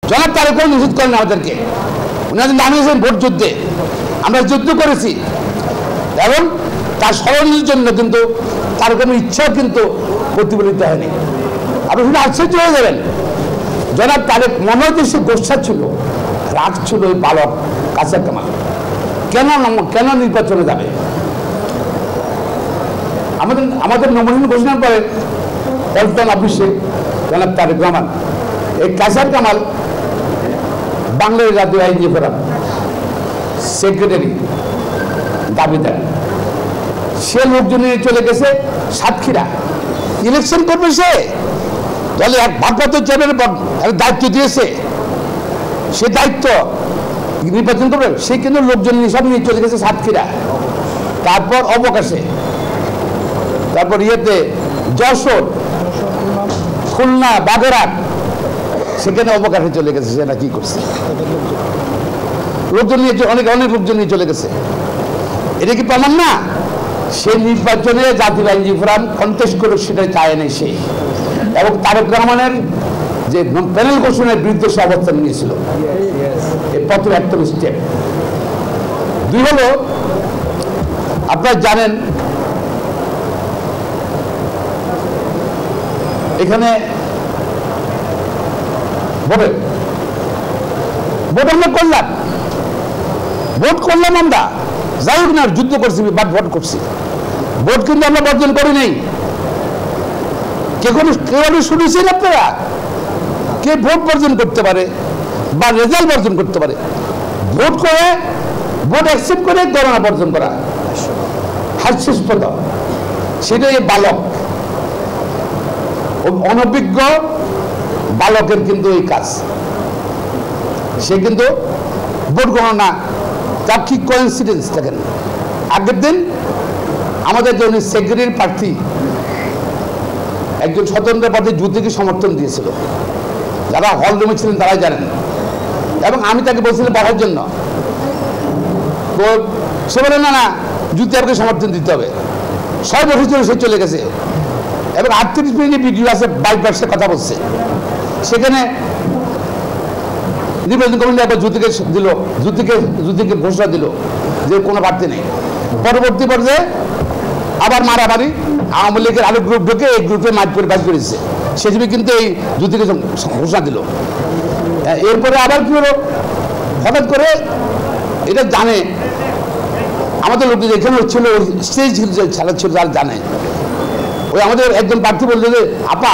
জনাব তারেক নিষেধ করেন আমাদেরকে, উনাদের নামিয়েছেন ভোট যুদ্ধে, আমরা যুদ্ধ করেছি এবং তার স্মরণের জন্য কিন্তু তার কোনো ইচ্ছাও কিন্তু প্রতিফলিত হয়নি। আপনি শুনে আশ্চর্য হয়ে যাবেন, জনাব তারেক মনে হচ্ছে সে গোসা ছিল, রাগ ছিল ওই বালক কাসার কামাল, কেন নির্বাচনে যাবে। আমাদের নমিনেশন ঘোষণার পরে পল্টন অফিসে জনাব তারেক রহমান এই কাসার কামাল বাংলাদেশ জাতীয় আইনজীবী ফোরাম সেক্রেটারি দাবিদার, সে লোকজন নিয়ে চলে গেছে সাতক্ষীরা, ইলেকশন করবে সে, দলে এক ভারপ্রাপ্ত চেয়ারম্যানের দায়িত্ব দিয়েছে, সে দায়িত্ব নির্বাচন করবে, সে কিন্তু লোকজন নিয়ে সব নিয়ে চলে গেছে সাতক্ষীরা, তারপর অবকাশে, তারপর ইয়েতে যশোর, খুলনা, বাগেরহাট, সেখানে অবকাশে চলে গেছে, সেটা কি করছে, লোকজন নিয়ে অনেক লোকজন নিয়ে চলে গেছে। এটা কি প্রমাণ না সে নির্বাচনে জাতীয় আইনজীবী ফোরাম কন্টেস্ট করে সেটা চায় নাই সে, এবং তারেক রহমানের যে প্যানেল ঘোষণার বিরুদ্ধে সে অবস্থান নিয়েছিল। এই প্রথম একটা স্টেপ। দুই হলো, আপনারা জানেন এখানে ভোট আমরা করলাম, আমরা যাই হোক না, যুদ্ধ করছি, বাট ভোট করছি, ভোট কিন্তু আমরা বর্জন করি নাই। কেউ শুনেছেন আপনারা কে ভোট বর্জন করতে পারে বা রেজাল্ট বর্জন করতে পারে? ভোট করে, ভোট অ্যাকসেপ্ট করে গণনা বর্জন করা হাস্যাস্পদ, সেটা এই বালক, অনভিজ্ঞ বালকের কিন্তু এই কাজ। সে কিন্তু ভোট গণনা, তার কি কোইন্সিডেন্স দেখেন, আগের দিন আমাদের যে সেক্রেটারি প্রার্থী একজন স্বতন্ত্র প্রার্থী জ্যোতিকে সমর্থন দিয়েছিল, যারা হল রুমে ছিলেন তারাই জানেন, এবং আমি তাকে বলছিলাম পাঠার জন্য, তো সে বলে না জ্যোতি আমাকে সমর্থন দিতে হবে, 6 বছর সে চলে গেছে, এবং 38 মিনিটের ভিডিও আছে, 22 বার সে কথা বলছে। সেখানে নির্বাচন কমিশন একবার জ্যোতিকে ঘোষণা দিল যে কোনো প্রার্থী নেই। পরবর্তী পর্যায়ে আবার মারামারি, আওয়ামী লীগের আরো গ্রুপ ঢুকে এই গ্রুপে মারপিট বাজ করেছে, সেজন্য কিন্তু এই জ্যোতিকে ঘোষণা দিল। এরপরে আবার কি হলো, হঠাৎ করে এটা জানে আমাদের লোক যেখানে ছিল, স্টেজ ছিল, খেলা ছিল, যারা জানে, ওই আমাদের একজন প্রার্থী বললো যে আপা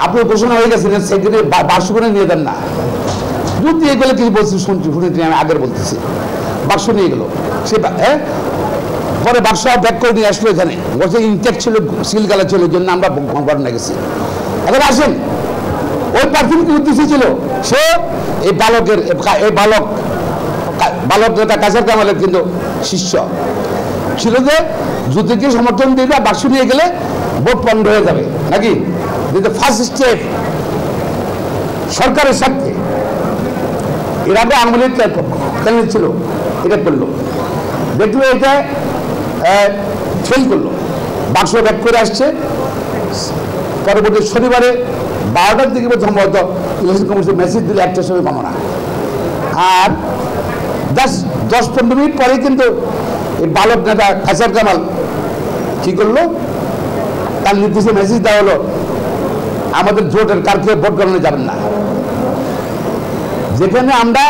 আপনার ঘোষণা হয়ে গেছে, সেক্রেটারি বাক্স করে নিয়ে দেন না। যদি এগুলো কিছু বলছি শুনেছি, আমি আগের বলতেছি, বাক্স নিয়ে গেলো সে, পরে বাক্স ব্যাক করে নিয়ে আসলো, এখানে বলছে ইনটেক ছিল, সিল গালা ছিল, এই জন্য আমরা ঘটনা গেছি। এখন আসেন, ওই প্রার্থীর কি উদ্দেশ্য ছিল, সে এই বালক নেতা কাসার কামালের কিন্তু শিষ্য ছিল, যে যুদ্ধকে সমর্থন দিলে বাক্স নিয়ে গেলে ভোট বন্ধ হয়ে যাবে নাকি। ফার্স্ট স্টেপ সরকারের স্বার্থে, এর আগে আওয়ামী লীগ ছিল, এটা করলো, দেখলো এটা ফেল করলো, বাক্স ব্যাক করে আসছে। পরবর্তী শনিবারে 12টার দিকে সম্ভবত ইলেকশন কমিশন মেসেজ দিলে 1টার সময় গণনা, আর 10-15 মিনিট পরে কিন্তু এই বালক নেতা কাসার কামাল কি করলো, তার নির্দেশে মেসেজ দেওয়া হলো আমাদের ভোটের কালকে ভোট গণনা যাবেন না। যেখানে আমরা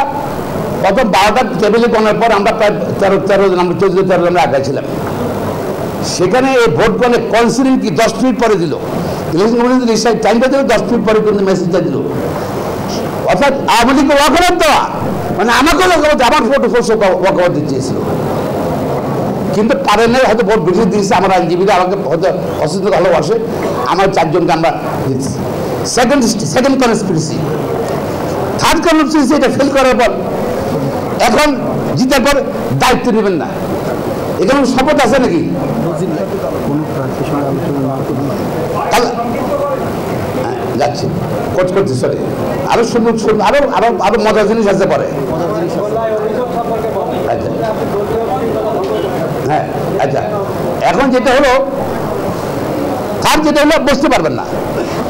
প্রথম 12টার টেবিলে গণার পর আমরা প্রায় 13 জন, আমরা 14-13 জন আমরা আগে ছিলাম, সেখানে এই ভোট গণে কনসিডারিং কি 10 মিনিট পরে দিল, ইলেকশন কমিশন টাইমটা দিল 10 মিনিট পরে কিন্তু মেসেজটা দিল, অর্থাৎ আওয়ামী লীগকে ওয়াকআউট দেওয়া, মানে আমাকে আমার ফটো ওয়াকআউট দিতে চেয়েছিল, কিন্তু পারে নাই, হয়তো ভোট বেশি দিয়েছে আমার আইনজীবীরা, আমাকে হয়তো অসুস্থ ভালোবাসে, আমার 4 জনকে আমরা দিচ্ছি। সেকেন্ড কনস্পিরেসি, থার্ড কনস্পিরেসি, এটা ফেল করার পর এখন জিতার পর দায়িত্ব নেবেন না, এখানে শপথ আছে নাকি? যাচ্ছি কোচ করছি, সরি, আরো সুন্দর আরো মজার জিনিস আছে পরে। হ্যাঁ, আচ্ছা, এখন যেটা হলো বসতে পারবেন না,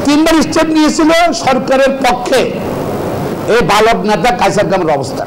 3বার স্টেপ নিয়েছিল সরকারের পক্ষে, এই বালক নেতা কায়সার গ্রামের অবস্থা।